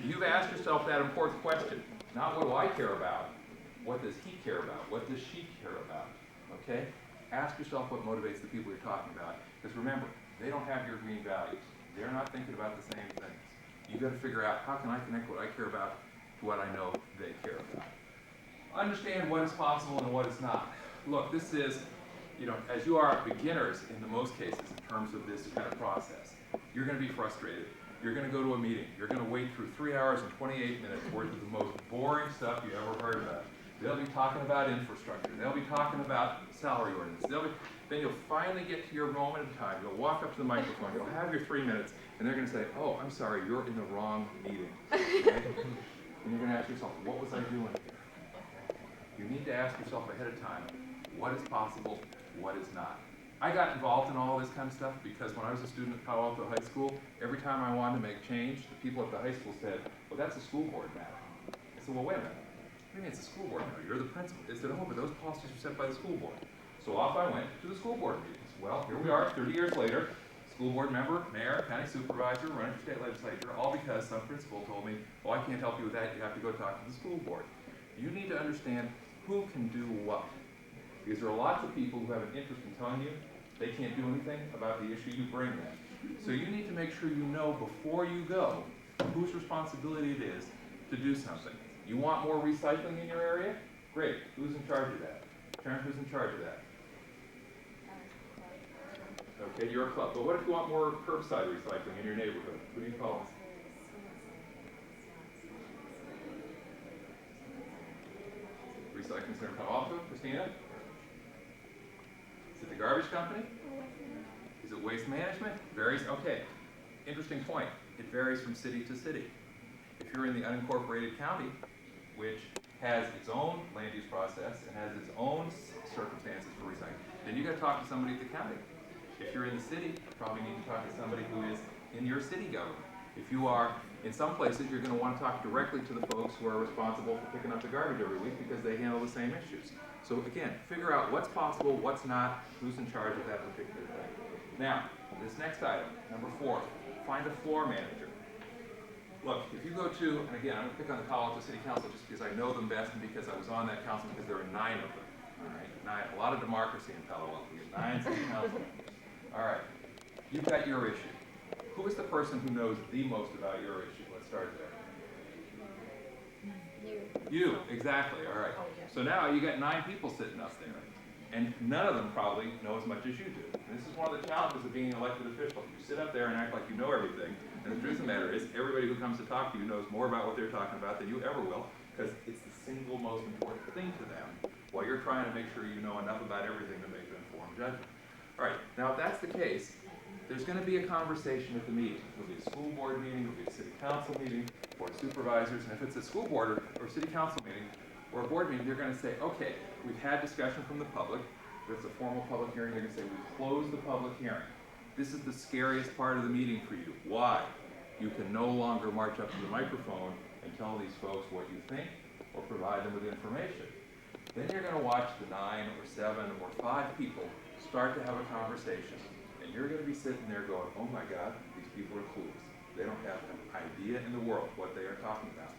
you've asked yourself that important question. Not what do I care about? What does he care about? What does she care about? Okay? Ask yourself what motivates the people you're talking about. Because remember, they don't have your green values. They're not thinking about the same things. You've got to figure out how can I connect what I care about to what I know they care about. Understand what is possible and what is not. Look, this is, as you are beginners in the most cases in terms of this kind of process, you're going to be frustrated. You're going to go to a meeting. You're going to wait through 3 hours and 28 minutes worth of the most boring stuff you ever heard about. They'll be talking about infrastructure. They'll be talking about salary ordinance. Then you'll finally get to your moment of time. You'll walk up to the microphone. You'll have your 3 minutes, and they're going to say, "Oh, I'm sorry, you're in the wrong meeting." Okay? And you're going to ask yourself, what was I doing here? You need to ask yourself ahead of time, what is possible, what is not. I got involved in all this kind of stuff because when I was a student at Palo Alto High School, every time I wanted to make change, the people at the high school said, "Well, that's a school board matter." I said, "Well, wait a minute. What do you mean it's a school board matter? You're the principal." They said, "Oh, but those policies are set by the school board." So off I went to the school board meetings. Well, here we are, 30 years later, school board member, mayor, county supervisor, running for state legislature, all because some principal told me, "Oh, I can't help you with that. You have to go talk to the school board." You need to understand who can do what. Because there are lots of people who have an interest in telling you they can't do anything about the issue you bring them. So you need to make sure you know before you go whose responsibility it is to do something. You want more recycling in your area? Great. Who's in charge of that? Sharon, who's in charge of that? Okay, you're a club. But what if you want more curbside recycling in your neighborhood? Who do you call? Recycling Center Palo Alto? Christina? Is it the garbage company? Is it waste management? Varies. Okay. Interesting point. It varies from city to city. If you're in the unincorporated county, which has its own land use process and has its own circumstances for recycling, then you got to talk to somebody at the county. If you're in the city, you probably need to talk to somebody who is in your city government. If you are in some places, you're going to want to talk directly to the folks who are responsible for picking up the garbage every week because they handle the same issues. So again, figure out what's possible, what's not, who's in charge of that particular thing. Now, this next item, number 4, find a floor manager. Look, if you go to, and again, I'm going to pick on the Palo Alto City Council just because I know them best and because I was on that council because there are 9 of them. All right, 9, a lot of democracy in Palo Alto. You have 9 city council members. All right, you've got your issue. Who is the person who knows the most about your issue? Let's start there. You, exactly, all right. So now you got 9 people sitting up there, and none of them probably know as much as you do. And this is one of the challenges of being an elected official. You sit up there and act like you know everything, and the truth of the matter is everybody who comes to talk to you knows more about what they're talking about than you ever will, because it's the single most important thing to them, while you're trying to make sure you know enough about everything to make an informed judgment. All right, now if that's the case, there's going to be a conversation at the meeting. It'll be a school board meeting, it'll be a city council meeting, board of supervisors, and if it's a school board or city council meeting or a board meeting, they're going to say, okay, we've had discussion from the public. If it's a formal public hearing, they're going to say, we've closed the public hearing. This is the scariest part of the meeting for you. Why? You can no longer march up to the microphone and tell these folks what you think or provide them with information. Then you're going to watch the 9 or 7 or 5 people start to have a conversation. And you're going to be sitting there going, oh my God, these people are clueless. They don't have an idea in the world what they are talking about.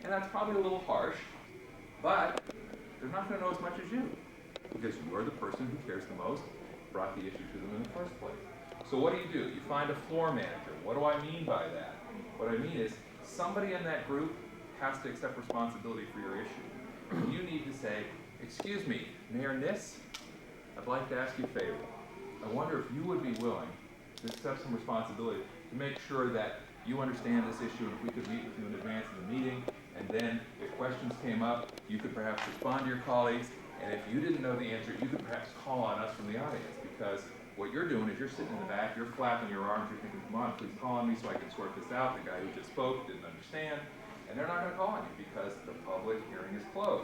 And that's probably a little harsh, but they're not going to know as much as you because you're the person who cares the most, brought the issue to them in the first place. So what do? You find a floor manager. What do I mean by that? What I mean is somebody in that group has to accept responsibility for your issue. You need to say, excuse me, Mayor Niss, I'd like to ask you a favor. I wonder if you would be willing to accept some responsibility to make sure that you understand this issue, and if we could meet with you in advance of the meeting, and then if questions came up, you could perhaps respond to your colleagues, and if you didn't know the answer, you could perhaps call on us from the audience, because what you're doing is you're sitting in the back, you're flapping your arms, you're thinking, come on, please call on me so I can sort this out. The guy who just spoke didn't understand, and they're not going to call on you because the public hearing is closed.